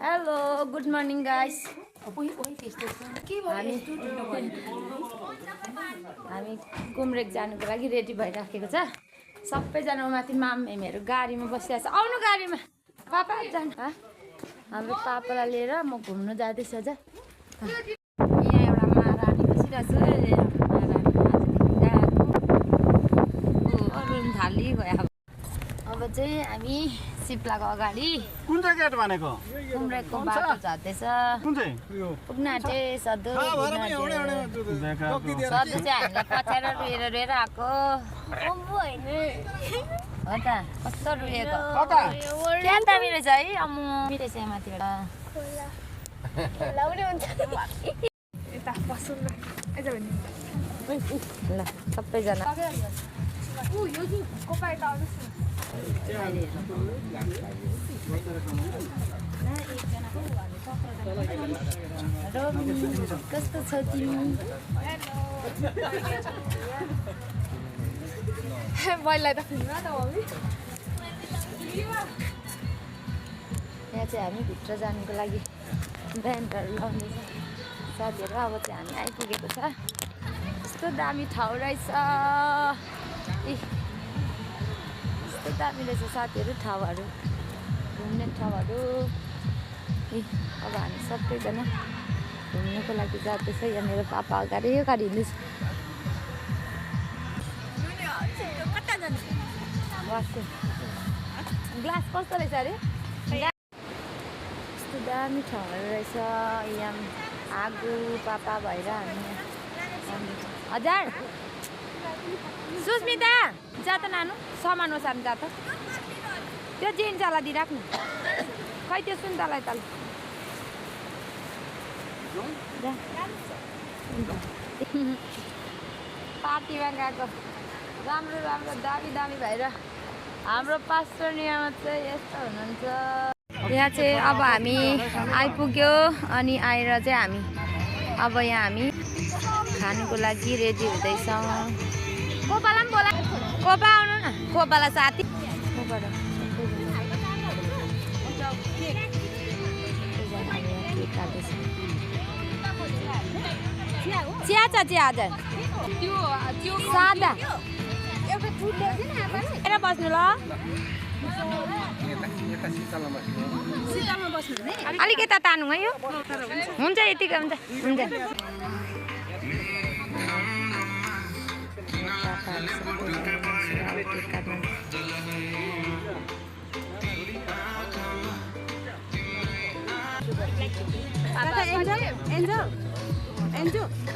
Hello good morning guys हामी कुमरेक जानुको लागि रेडी भइराखेको छ सबैजना माथि मामहरू गाडीमा बसिरहेको छ आउनु गाडीमा पापा जानु हाम्रो पापालाई लिएर म घुम्नु जाँदैछु अझ यहाँ एउटा महारानी बसिरहेको छु थाली गयो अब चाहिँ हामी सिप्लाको अगाडि कुन चाहिँ गेट भनेको कुमरेकको बाटो झर्दैछ कुन चाहिँ पुग्नाटे सधु चाहिँ हामीलाई पछाएर रोएर आएको हो त कस्तो रोएको त्यहाँ दामी रहेछ है अम्मु रहेछ यहाँ माथिबाट ल सबैजना कस्तो छ तिमी मलाई त फिल्ममा त मम्मी यहाँ चाहिँ हामी भित्र जानुको लागि ब्यान्डहरू लाउँदैछ साथीहरू अब चाहिँ हामी आइपुगेको छ यस्तो दामी ठाउँ रहेछ यस्तो दामी रहेछ साथीहरू ठाउँहरू घुम्ने ठाउँहरू अब हामी सबैजना घुम्नुको लागि जाँदैछ यहाँनिर पापा अगाडि हिँड्दैछ ग्लास कस्तो रहेछ अरे यस्तो दामी ठाउँहरू रहेछ यहाँ आगो पापा भएर हामी हजार सुस्मिता जा त नानु सामान ओसार्नु जा त त्यो जेन्चालाई दिइराख्नु खै त्यो सुन्तलाई तल पार्टीमा गएको राम्रो राम्रो दामी दामी भएर हाम्रो पास्टर यहाँ चाहिँ यस्तो हुनुहुन्छ यहाँ चाहिँ अब हामी आइपुग्यो अनि आएर चाहिँ हामी अब यहाँ हामी खानुको लागि रेडी हुँदैछौँ कोपालाई पनि बोला कोपा आउनु न कोपालाई साथी चिया छ चिया हजुर सादा बस्नु ल अलिक यता तानु है यो हुन्छ यतिकै हुन्छ हुन्छ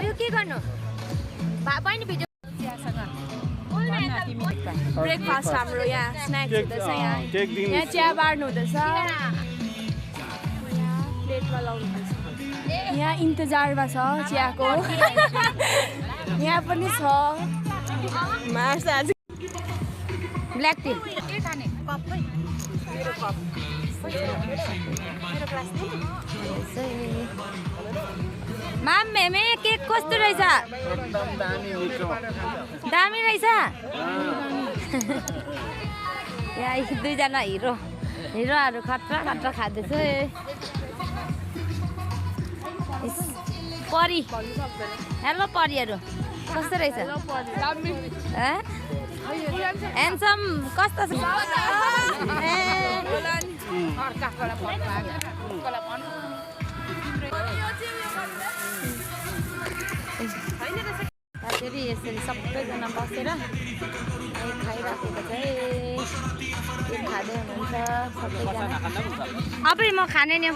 यो के गर्नु बहिनी भिडियो ब्रेकफास्ट हाम्रो यहाँ स्न्याक्स हुँदैछ यहाँ चिया बार्नु हुँदैछ प्लेटमा लाउनुपर्छ यहाँ इन्तजारमा छ चियाको यहाँ पनि छ मार्छ ब्ल्याक टी माम मेमे केक कस्तो रहेछ दामी रहेछ यहाँ दुईजना हिरोहरू खतरा खतरा खाँदैछ परी हेलो परीहरू कस्तो रहेछ ह्यान्डसम कस्तो छ फेरि यसरी सबैजना बसेर खाइराखेको चाहिँ केक खाँदै हुनुहुन्छ सबैजना अब म खाने नि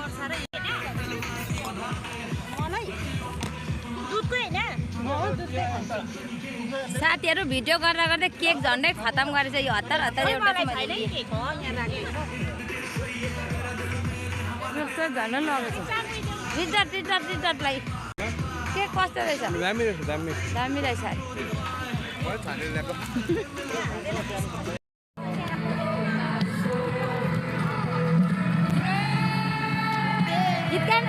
साथीहरू भिडियो गर्दा गर्दै केक झन्डै खतम गरेछ यो हतार हतार एउटा झन् लगेको रिजर्टलाई केक कस्तो रहेछ दामी रहेछ गीत गाएन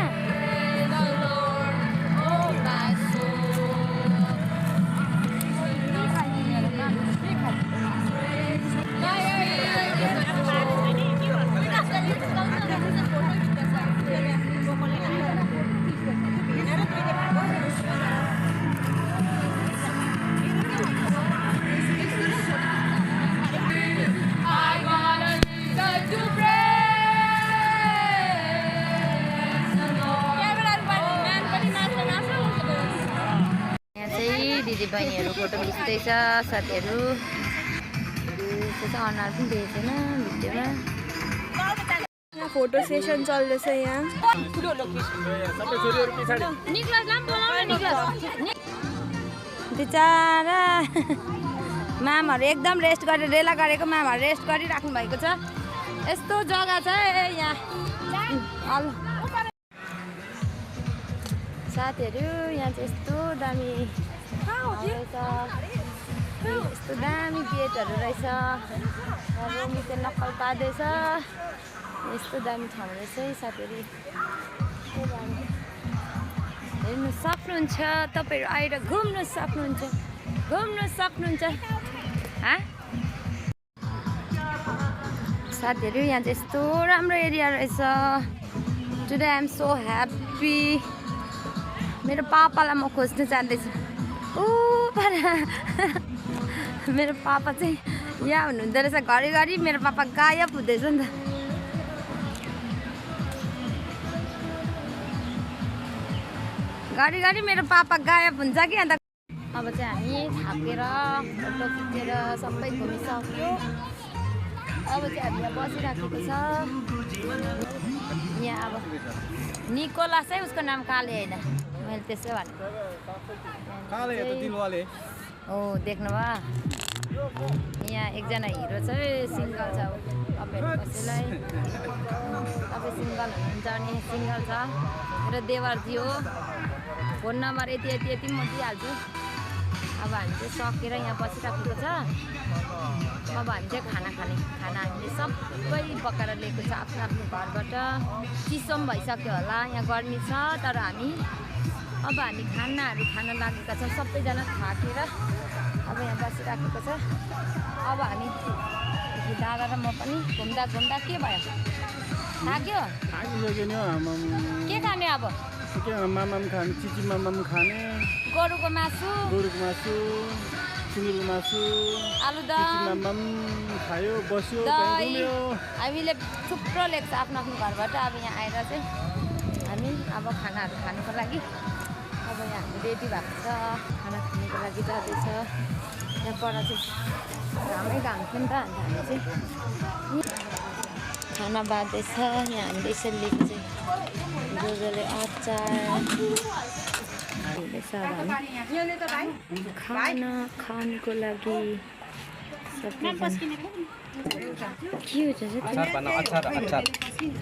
बहिनीहरू फोटो खिच्दैछ साथीहरू अनुहार पनि देखेको छैन भिडियोमा फोटो सेसन चल्दैछ यहाँ बिचारा मामहरू एकदम रेस्ट गरेर रेला गरेको मामहरू रेस्ट गरिराख्नु भएको छ यस्तो जग्गा छ यहाँ साथीहरू यहाँ चाहिँ यस्तो दामी यस्तो दामी गेटहरू रहेछ रोमी चाहिँ नक्कल पार्दैछ यस्तो दामी ठाउँ रहेछ है साथीहरू हेर्नु सक्नुहुन्छ तपाईँहरू आएर घुम्नु सक्नुहुन्छ साथीहरू यहाँ चाहिँ यस्तो राम्रो एरिया रहेछ today I am so happy मेरो पापालाई म खोज्न जाँदैछु मेरो पापा चाहिँ यहाँ हुनुहुँदो रहेछ घरिघरि मेरो पापा गायब हुँदैछ नि त घरिघरि मेरो पापा गायब हुन्छ कि अन्त अब चाहिँ हामी थाकेर फोटो खिचेर सबै घुमिसक्यो अब चाहिँ हामी यहाँ बसिराखेको छ यहाँ अब निकोलस है उसको नाम काले होइन मैले त्यसै भनेको हो देख्नुभयो यहाँ एकजना हिरो चाहिँ सिङ्गल छ तपाईँहरू कसैलाई तपाईँ सिङ्गल हुनुहुन्छ भने सिङ्गल छ मेरो देवरजी हो फोन नम्बर यति म दिइहाल्छु अब हामी चाहिँ सकेर यहाँ बसिराखेको छ अब हामी चाहिँ खाना हामीले सबै पकाएर लिएको छ आफ्नो आफ्नो घरबाट चिसो पनि भइसक्यो होला यहाँ गर्मी छ तर हामी खानाहरू खान लागेका छौँ सबैजना थाकेर अब यहाँ बसिराखेको छ अब हामी दादा र म पनि घुम्दा के भयो थाक्यो के खाने अब मामाम खाने चिची मामाम खाने गोरुको मासु सुँगुरको मासु आलुदम मामाम खायो बस्यो हामीले थुप्रो ल्याएको छ आफ्नो घरबाट अब यहाँ आएर चाहिँ हामी अब खानाहरू खानुको लागि अब यहाँ हामी रेडी भएको छ खाना खानुको लागि जाँदैछ यहाँ पर चाहिँ घामै घाम थियो नि त अन्त हामी चाहिँ खाना बाँड्दैछ यहाँ हामीले यसरी लिएको चाहिँ जोजोले अचार खाना खानुको लागि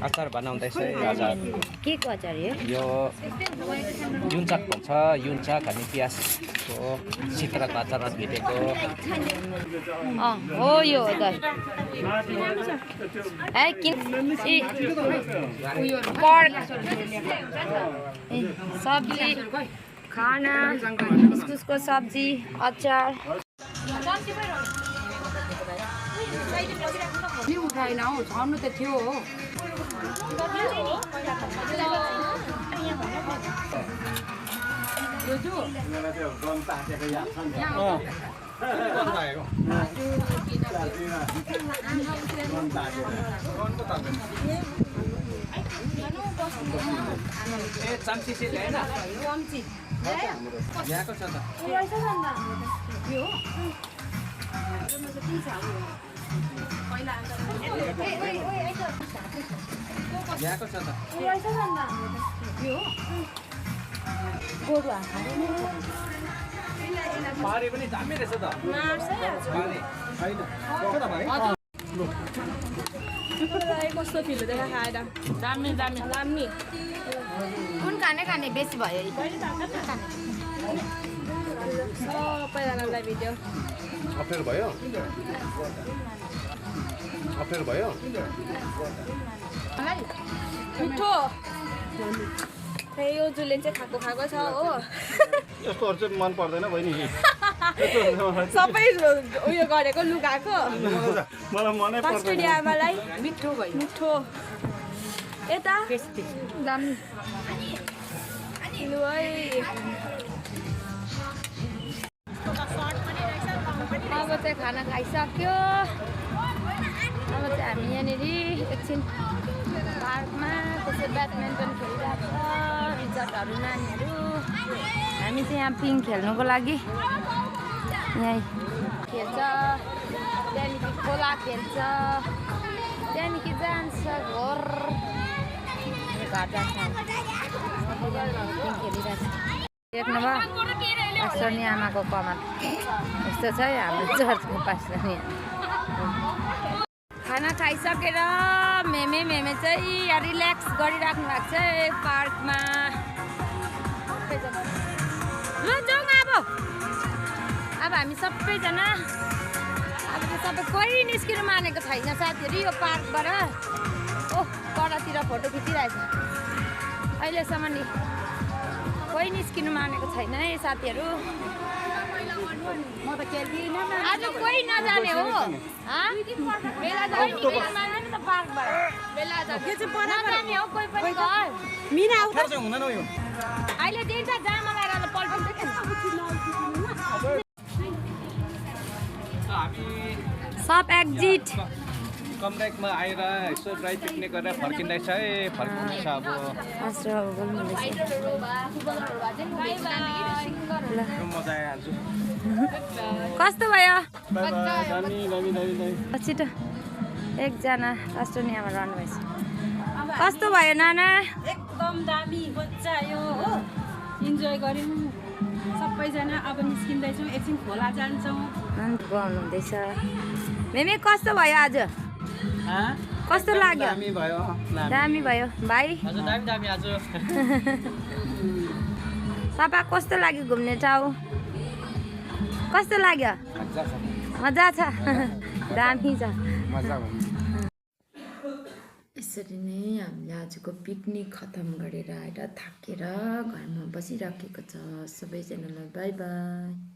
अचार बनाउँदैछ के को अचार यो युन्चक भन्छ युन्चक अनि प्याजको सिद्राको अचार भिटेको हो यो सब्जी खाना इस्कुसको सब्जी अचार उठाएन हौ छाउनु त थियो हो पारी पनि दामी रहेछ त कस्तो फिल हुँदैछ खाएर दामी कुन खाने बेसी भयो सबैजनालाई भिडियो अप्ठ्यारो भयो मिठो यो जुले चाहिँ खाएको छ हो यस्तोहरू चाहिँ मन पर्दैन बहिनी सबै उयो गरेको लुगाको मलाई मनै पर्दैन आमालाई मिठो भयो मिठो यता दामी लु है अब चाहिँ खाना खाइसक्यो अब चाहिँ हामी यहाँनिर एकछिन पार्कमा त्यसै ब्याडमिन्टन खेलिरहेको छ रिजर्टहरू नानीहरू हामी चाहिँ यहाँ पिङ खेल्नुको लागि यहीँ खेल्छ, त्यहाँदेखि खोला खेल्छ, त्यहाँदेखि जान्छ घर जान्छ खेलिरहेछ। देख्नुभयो पास्टरनी आमाको कमान यस्तो छ है हाम्रो चर्चको पास्टरनी। खाना खाइसकेर मेमे चाहिँ यहाँ रिल्याक्स गरिराख्नु भएको छ पार्कमा। ल जाउँ अब हामी सबैजना अब त सबै कोही निस्किनु मानेको छैन साथीहरू यो पार्कबाट। ओह परतिर फोटो खिचिरहेछ अहिलेसम्म नि कोही निस्किनु मानेको छैन है साथीहरू। आज कोही नजाने हो बेला जाने त पार्कबाट नजाने हो कोही पनि घर अहिले दिन्छ जामा लगाएर पल्टाउँछ। सब एक्जिट कमरेकमा आएर यसो ड्राई पिकनिक गरेर फर्किँदैछ है, फर्किँदैछ अब मजा आइहाल्छु। कस्तो भयो दामी छिटो एकजना पास्टरनी आमा रहनुभएछ। कस्तो भयो नाना? एकदम दामी मजा आयो हो, इन्जोय गर्यौँ सबैजना। अब निस्किँदैछौँ, एकछिन खोला जान्छौँ। गाउनु हुँदैछ। मेमे कस्तो भयो आज? कस्तो लाग्यो? दामी भयो भाइ। आज पापा कस्तो लाग्यो घुम्ने ठाउँ? कस्तो लाग्यो? मजा छ दामी छ। यसरी नै हामीले आजको पिकनिक खतम गरेर आएर थाकेर घरमा बसिराखेको छ। सबैजनालाई बाई बाई।